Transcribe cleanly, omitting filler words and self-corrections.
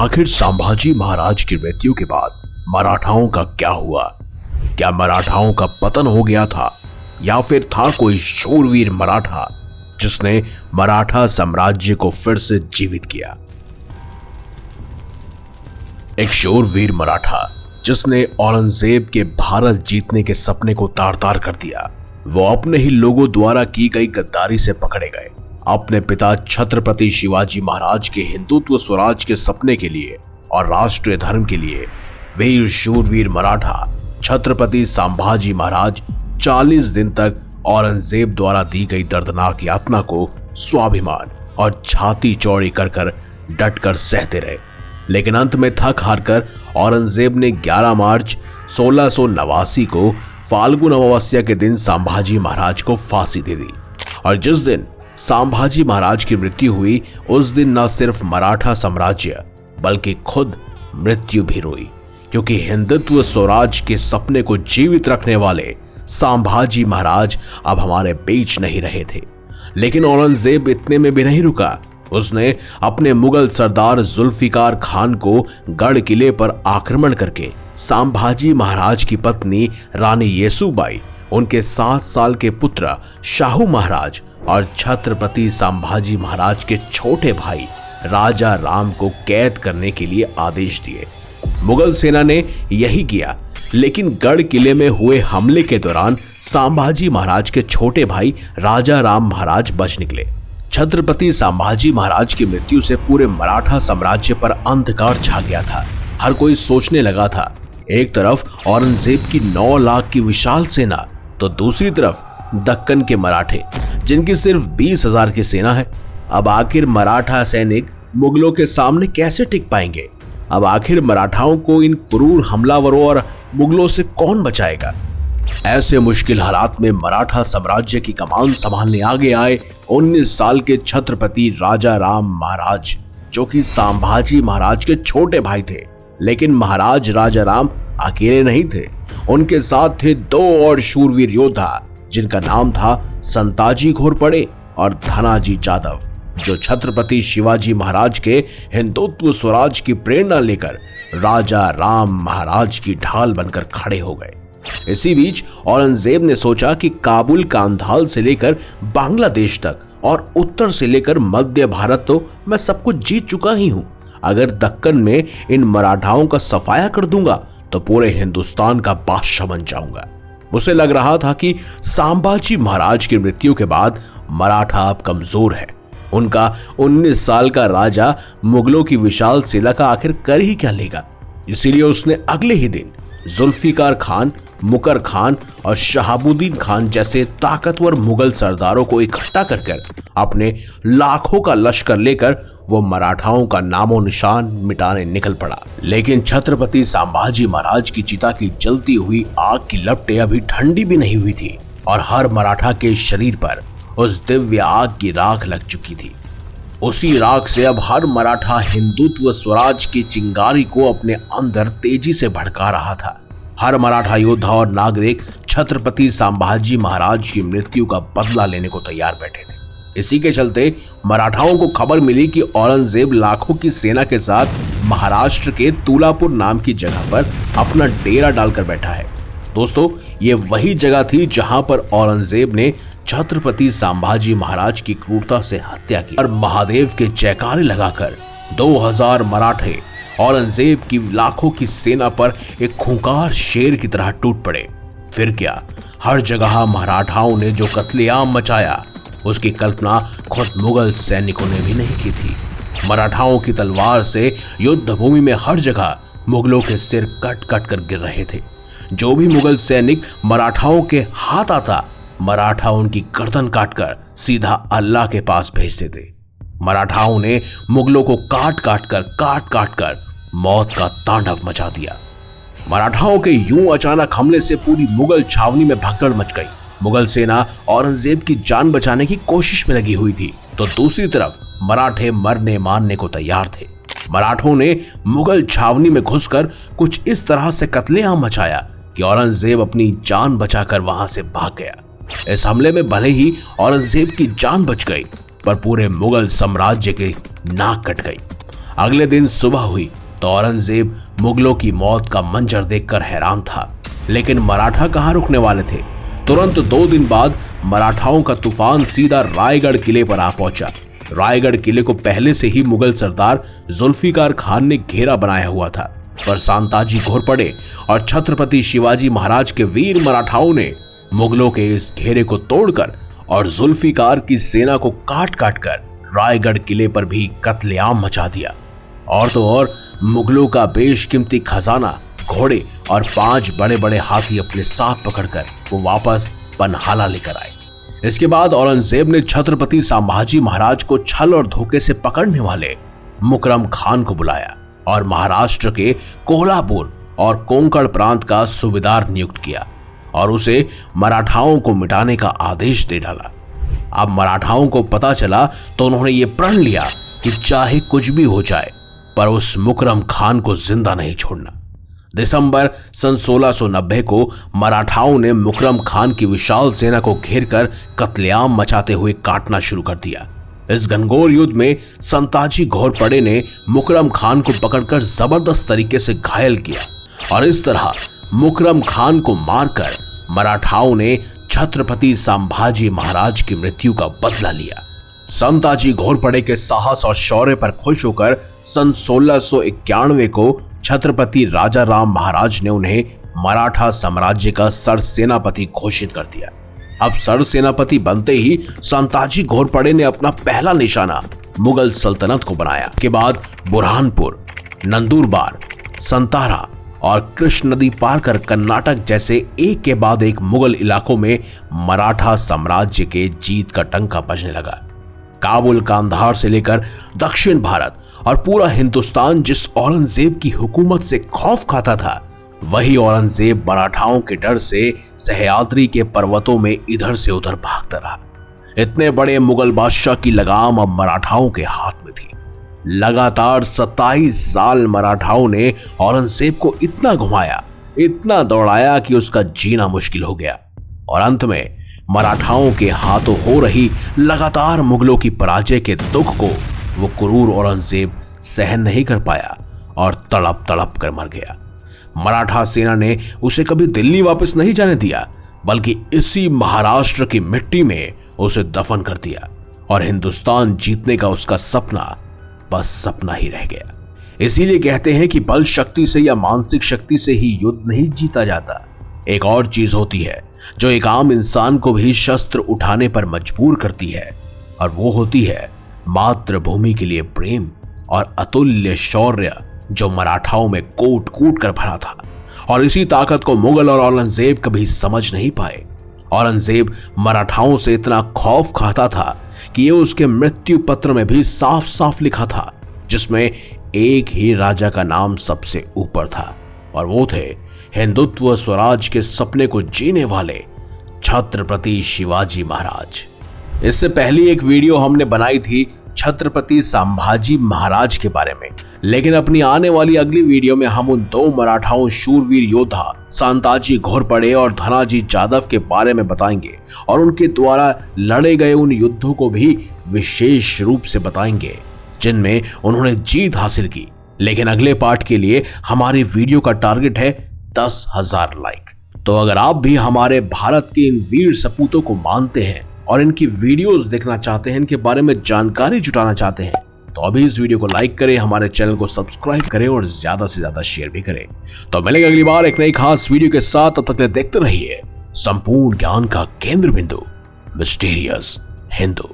आखिर संभाजी महाराज की मृत्यु के बाद मराठाओं का क्या हुआ? क्या मराठाओं का पतन हो गया था या फिर था कोई शूरवीर मराठा जिसने मराठा साम्राज्य को फिर से जीवित किया? एक शूरवीर मराठा जिसने औरंगजेब के भारत जीतने के सपने को तार-तार कर दिया। वो अपने ही लोगों द्वारा की गई गद्दारी से पकड़े गए। अपने पिता छत्रपति शिवाजी महाराज के हिंदुत्व स्वराज के सपने के लिए और राष्ट्रीय धर्म के लिए वीर शूरवीर मराठा छत्रपति संभाजी महाराज 40 दिन तक औरंगजेब द्वारा दी गई दर्दनाक यातना को स्वाभिमान और छाती चौड़ी कर डटकर सहते रहे। लेकिन अंत में थक हारकर औरंगजेब ने 11 मार्च 1689 को फाल्गुन अमावस्या के दिन संभाजी महाराज को फांसी दे दी। और जिस दिन संभाजी महाराज की मृत्यु हुई उस दिन न सिर्फ मराठा साम्राज्य बल्कि खुद मृत्यु भी रोई, क्योंकि हिंदुत्व स्वराज के सपने को जीवित रखने वाले संभाजी महाराज अब हमारे बीच नहीं रहे थे। लेकिन औरंगजेब इतने में भी नहीं रुका। उसने अपने मुगल सरदार जुल्फिकार खान को गढ़ किले पर आक्रमण करके संभाजी महाराज की पत्नी रानी येसुबाई, उनके 7 साल के पुत्र शाहू महाराज और छत्रपति संभाजी महाराज के छोटे भाई राजा राम को कैद करने के लिए आदेश दिए। मुगल सेना ने यही किया, लेकिन गढ़ किले में हुए हमले के दौरान संभाजी महाराज के छोटे भाई राजा राम महाराज बच निकले। छत्रपति संभाजी महाराज की मृत्यु से पूरे मराठा साम्राज्य पर अंधकार छा गया था। हर कोई सोचने लगा था, एक तरफ औरंगजेब की 9 लाख की विशाल सेना तो दूसरी तरफ दक्कन के मराठे जिनकी सिर्फ 20,000 की सेना है। अब आखिर मराठा सैनिक मुगलों के सामने कैसे टिक पाएंगे? अब आखिर मराठाओं को इन क्रूर हमलावरों और मुगलों से कौन बचाएगा? ऐसे मुश्किल हालात में मराठा साम्राज्य की कमान संभालने आगे आए 19 साल के छत्रपति राजा राम महाराज, जो कि संभाजी महाराज के छोटे भाई थे। लेकिन महाराज राजा राम अकेले नहीं थे, उनके साथ थे 2 और शूरवीर योद्धा जिनका नाम था संताजी घोरपड़े और धनाजी जादव, जो छत्रपति शिवाजी महाराज के हिंदुत्व स्वराज की प्रेरणा लेकर राजा राम महाराज की ढाल बनकर खड़े हो गए। इसी बीच औरंगजेब ने सोचा कि काबुल कांधाल से लेकर बांग्लादेश तक और उत्तर से लेकर मध्य भारत तो मैं सब कुछ जीत चुका ही हूं। अगर दक्कन में इन मराठाओं का सफाया कर दूंगा तो पूरे हिंदुस्तान का बादशाह बन जाऊंगा। उसे लग रहा था कि संभाजी महाराज की मृत्यु के बाद मराठा अब कमजोर है। उनका 19 साल का राजा मुगलों की विशाल सेना का आखिर कर ही क्या लेगा? इसीलिए उसने अगले ही दिन जुल्फिकार खान, मुकर खान और शहाबुद्दीन खान जैसे ताकतवर मुगल सरदारों को इकट्ठा कर अपने लाखों का लश्कर लेकर वो मराठाओं का नामो निशान मिटाने निकल पड़ा। लेकिन छत्रपति संभाजी महाराज की चिता की जलती हुई आग की लपटें अभी ठंडी भी नहीं हुई थी और हर मराठा के शरीर पर उस दिव्य आग की राख लग चुकी थी। उसी राख से अब हर मराठा हिंदुत्व स्वराज की चिंगारी को अपने अंदर तेजी से भड़का रहा था। हर मराठा योद्धा और नागरिक छत्रपति संभाजी महाराज की मृत्यु का बदला लेने को तैयार बैठे थे। इसी के चलते मराठाओं को खबर मिली कि औरंगजेब लाखों की सेना के साथ महाराष्ट्र के तुलापुर नाम की जगह पर अपना डेरा डालकर बैठा है। दोस्तों, ये वही जगह थी जहां पर औरंगजेब ने छत्रपति संभाजी महाराज की क्रूरता से हत्या की और महादेव के जयकारे लगाकर 2000 मराठे औरंगजेब की लाखों की सेना पर एक खूंखार शेर की तरह टूट पड़े। फिर क्या, हर जगह मराठाओं ने जो कत्लेआम मचाया उसकी कल्पना खुद मुगल सैनिकों ने भी नहीं की थी। मराठाओं की तलवार से युद्ध भूमि में हर जगह मुगलों के सिर कट कट कर गिर रहे थे। जो भी मुगल सैनिक मराठाओं के हाथ आता, मराठा उनकी गर्दन काटकर सीधा अल्लाह के पास भेजते थे। मराठाओं ने मुगलों को काट काट कर मौत का तांडव मचा दिया। मराठाओं के यूं अचानक हमले से पूरी मुगल छावनी में भगदड़ मच गई। मुगल सेना औरंगजेब की जान बचाने की कोशिश में लगी हुई थी, तो दूसरी तरफ मराठे मरने मारने को तैयार थे। मराठों ने मुगल छावनी में घुसकर कुछ इस तरह से कत्लेआम मचाया कि औरंगजेब अपनी जान बचाकर वहां से भाग गया। इस हमले में भले ही औरंगजेब की जान बच गई, पर पूरे मुगल साम्राज्य की नाक कट गई। अगले दिन सुबह हुई तो औरंगजेब मुगलों की मौत का मंजर देखकर हैरान था, लेकिन मराठा कहां रुकने वाले थे। तुरंत 2 दिन बाद मराठाओं का तूफान सीधा रायगढ़ किले पर आ पहुंचा। रायगढ़ किले को पहले से ही मुगल सरदार जुल्फिकार खान ने घेरा बनाया हुआ था, पर सांताजी घोरपड़े और छत्रपति शिवाजी महाराज के वीर मराठाओं ने मुगलों के इस घेरे को तोड़कर और जुल्फिकार की सेना को काट काट कर रायगढ़ किले पर भी कत्लेआम मचा दिया। और तो और मुगलों का बेशकीमती खजाना, घोड़े और 5 बड़े बड़े हाथी अपने साथ पकड़कर वो वापस पन्हाला लेकर आए। इसके बाद औरंगजेब ने छत्रपति संभाजी महाराज को छल और धोखे से पकड़ने वाले मुकरम खान को बुलाया और महाराष्ट्र के कोल्हापुर और कोंकण प्रांत का सूबेदार नियुक्त किया और उसे मराठाओं को मिटाने का आदेश दे डाला। अब मराठाओं को पता चला तो उन्होंने ये प्रण लिया कि चाहे कुछ भी हो जाए पर उस मुकरम खान को जिंदा नहीं छोड़ना। दिसंबर सन 1690 को मराठाओं ने मुकरम खान की विशाल सेना को घेरकर कत्लेआम मचाते हुए काटना शुरू कर दिया। इस घनघोर युद्ध में संताजी घोरपड़े ने मुकरम खान को पकड़कर जबरदस्त तरीके से घायल किया और इस तरह मुकरम खान को मारकर मराठाओं ने छत्रपति संभाजी महाराज की मृत्यु का बदला लिया। संताजी घोरपड़े के साहस और शौर्य पर खुश होकर सन 1691 को छत्रपति राजा राम महाराज ने उन्हें मराठा साम्राज्य का सरसेनापति घोषित कर दिया। अब सरसेनापति बनते ही संताजी घोरपड़े ने अपना पहला निशाना मुगल सल्तनत को बनाया। के बाद बुरहानपुर, नंदुरबार, संतारा और कृष्ण नदी पार कर कर्नाटक जैसे एक के बाद एक मुगल इलाकों में मराठा साम्राज्य के जीत का टंका बजने लगा। काबुल, कांधार से लेकर दक्षिण भारत और पूरा हिंदुस्तान जिस औरंगजेब की हुकूमत से खौफ खाता था, वही औरंगजेब मराठाओं के डर से सह्याद्री के पर्वतों में इधर से उधर भागता रहा। इतने बड़े मुगल बादशाह की लगाम अब मराठाओं के हाथ में थी। लगातार 27 साल मराठाओं ने औरंगजेब को इतना घुमाया, इतना दौड़ाया कि उसका जीना मुश्किल हो गया और अंत में मराठाओं के हाथों हो रही लगातार मुगलों की पराजय के दुख को वो क्रूर औरंगजेब सहन नहीं कर पाया और तड़प तड़प कर मर गया। मराठा सेना ने उसे कभी दिल्ली वापस नहीं जाने दिया, बल्कि इसी महाराष्ट्र की मिट्टी में उसे दफन कर दिया और हिंदुस्तान जीतने का उसका सपना बस सपना ही रह गया। इसीलिए कहते हैं कि बल शक्ति से या मानसिक शक्ति से ही युद्ध नहीं जीता जाता। एक और चीज होती है जो एक आम इंसान को भी शस्त्र उठाने पर मजबूर करती है, और वो होती है मातृभूमि के लिए प्रेम और अतुल्य शौर्य जो मराठाओं में कूट कूट कर भरा था। और इसी ताकत को मुगल और औरंगजेब कभी समझ नहीं पाए। औरंगजेब मराठाओं से इतना खौफ खाता था कि ये उसके मृत्यु पत्र में भी साफ साफ लिखा था, जिसमें एक ही राजा का नाम सबसे ऊपर था और वो थे हिंदुत्व स्वराज के सपने को जीने वाले छत्रपति शिवाजी महाराज। इससे पहली एक वीडियो हमने बनाई थी छत्रपति संभाजी महाराज के बारे में, लेकिन अपनी आने वाली अगली वीडियो में हम उन 2 मराठाओं शूरवीर योद्धा सांताजी घोरपड़े और धनाजी जादव के बारे में बताएंगे और उनके द्वारा लड़े गए उन युद्धों को भी विशेष रूप से बताएंगे जिनमें उन्होंने जीत हासिल की। लेकिन अगले पार्ट के लिए हमारी वीडियो का टारगेट है 10,000 लाइक। तो अगर आप भी हमारे भारत के इन वीर सपूतों को मानते हैं और इनकी वीडियोस देखना चाहते हैं, इनके बारे में जानकारी जुटाना चाहते हैं, तो अभी इस वीडियो को लाइक करें, हमारे चैनल को सब्सक्राइब करें और ज्यादा से ज्यादा शेयर भी करें। तो मिलेंगे अगली बार एक नई खास वीडियो के साथ। तब तक देखते रहिए संपूर्ण ज्ञान का केंद्र बिंदु मिस्टीरियस हिंदू।